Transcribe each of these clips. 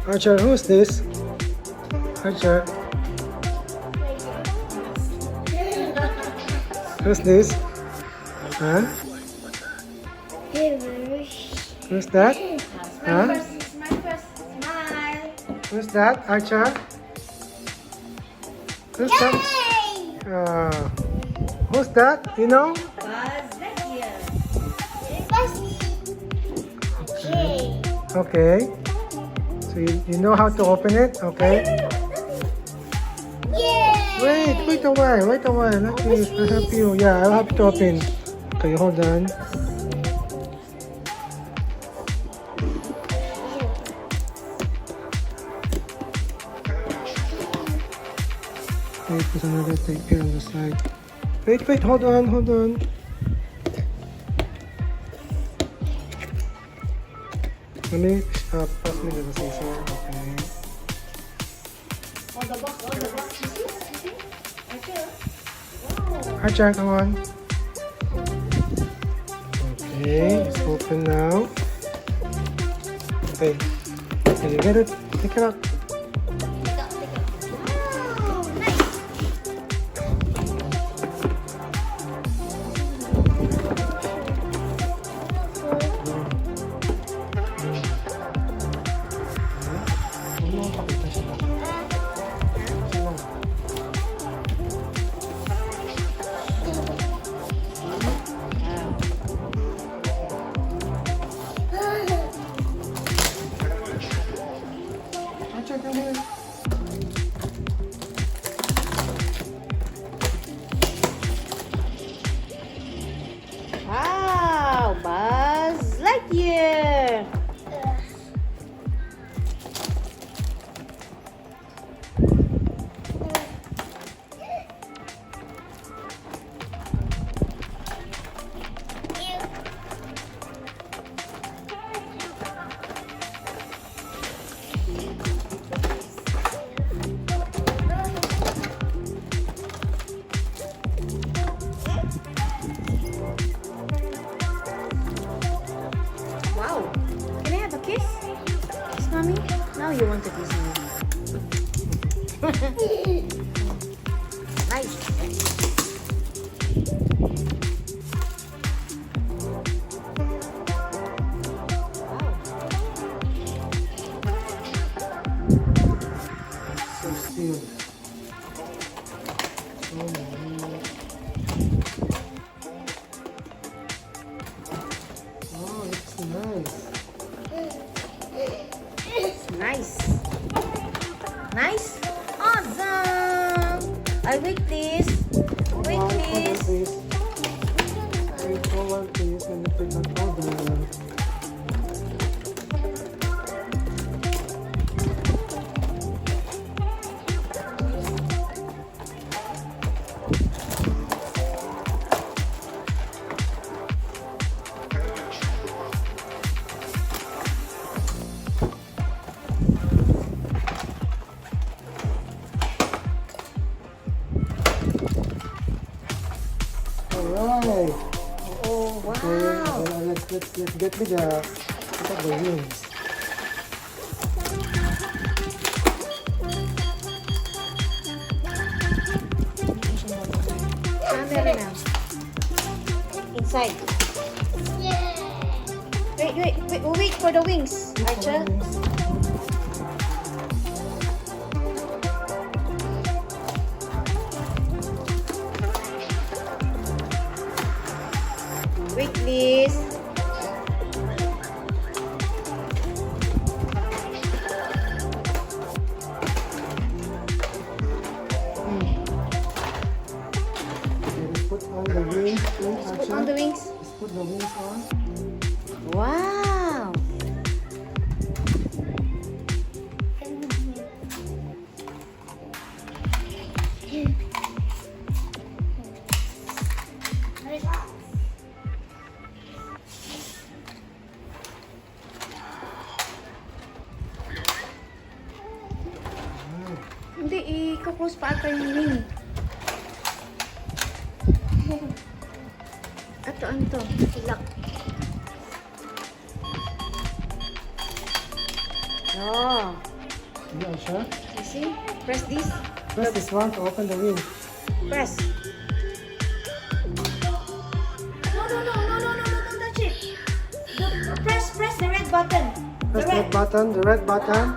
Archer, who's this? Archer. Who's this? Huh? Who's that? Huh? Who's that? Archer? Who's that? Who's that? You know? Okay. So you know how to open it? Okay. Wait a while. Let me I'll help you. Yeah, I'll help you to open. Okay, hold on. Wait, there's another tape here on the side. Wait, hold on. Let me pass me the scissor. Okay. Archer, come on. Okay, it's open now. Okay, you get it? Take it out. Wow, Buzz Lightyear. Wow, can I have a kiss? Kiss mommy? Now you want to kiss me. Nice. So still. Oh my God. Oh, it's nice. Nice. Nice. Awesome. I'll wait please. Wait please. Wait, hold on please. Let me put that order. Alright. Oh, wow. Okay, let's get me the wings. Camera now. Inside. Wait. We'll wait for the wings, Archer. Wait, please. Put on the wings. Put on the wings. Let's put the wings on. Wow. Hindi, i-close pa ata yung wing. Ito, ano to? Lock. Oh. You are sure? You see? Press this. Press this one to open the wing. Press. No, don't touch it. Press the red button. Press the red button, the red button.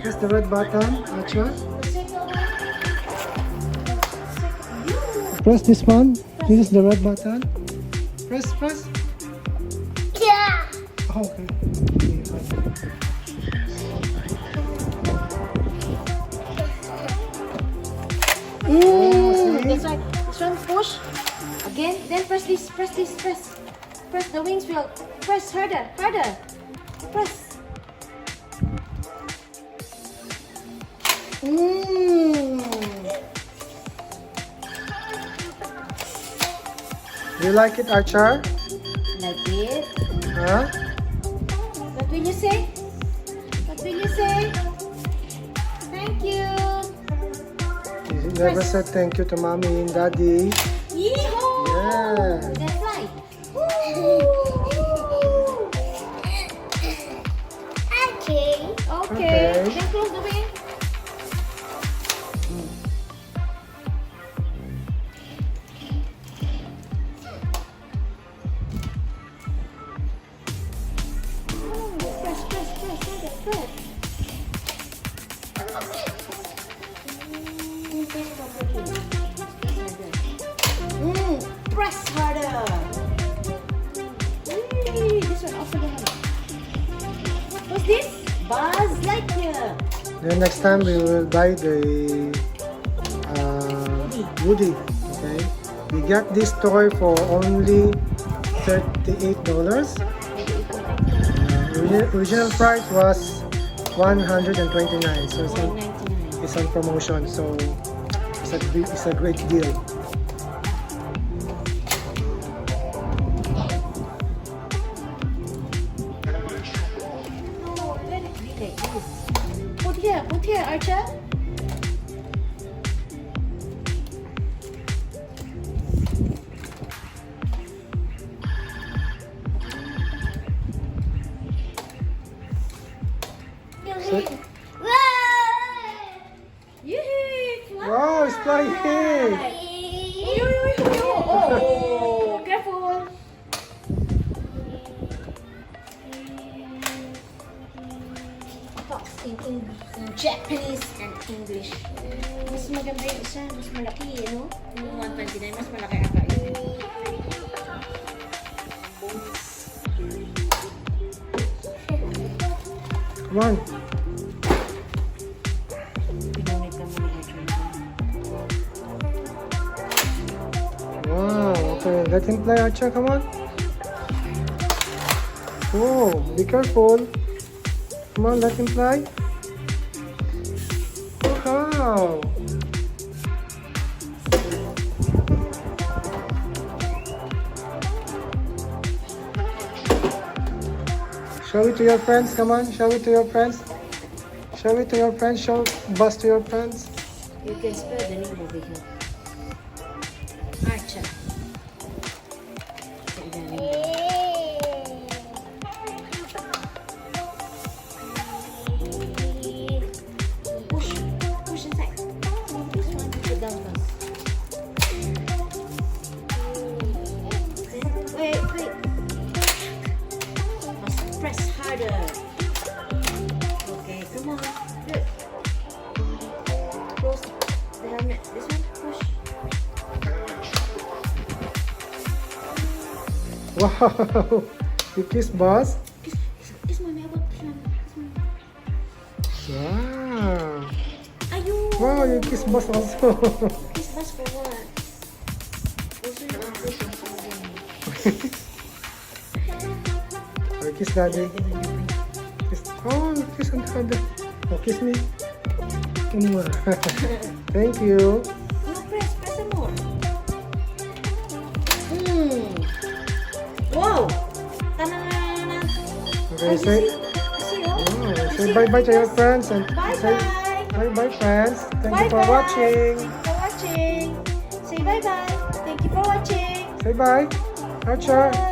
Press the red button, Archer. Press this one. This is the red button. Press. Yeah. Oh, okay. That's right. This one push. Again. Then press this. Press the wings wheel. Press harder. Press. Do you like it, Archer? Like it. Huh? What will you say? Thank you. You never said thank you to mommy and daddy. Yeehaw! Yeah. That's right. Okay. Okay. Okay. Then close the wing. Press. Press harder. This one off again. What's this? Buzz Lightyear. Then next time we will buy the Woody. Okay. We got this toy for only $38. Original price was $129. So it's on promotion. So it's a great deal. No, let it be like this. Put here, Archer. Yee! Wow, it's flying! Oh, careful. Talks in Japanese and English. Mas maganda yung isa, mas malaki, no? Yung 129, mas malaki ata yun. Come on. Pinunit ka muna yung Wow, okay. Let him play, Archer. Come on. Oh, be careful. Come on, let him play. Wow. Show it to your friends. Come on, show it to your friends. Show it to your friends. Show bus to your friends. You can spell the name over here. Archer. Push inside. This one, put down first. Wait. Must press harder. Okay, come on. Good. Close the helmet. This one, push. Wow. You kiss boss. Kiss mommy. About kiss mommy. Wow. Ayun. Wow, you kiss boss also. Kiss bus for what? Also yung operation for Or kiss daddy. Kiss. Oh, kiss on daddy. Oh, kiss me. Mwah. Thank you. No, press some more. Wow! Ta-na-na-na-na. Okay, say, say bye-bye to your friends and say Bye-bye. bye-bye friends. Thank you for Bye-bye. watching. For watching. Say bye-bye. Thank you for watching. Say bye. Archer. Bye.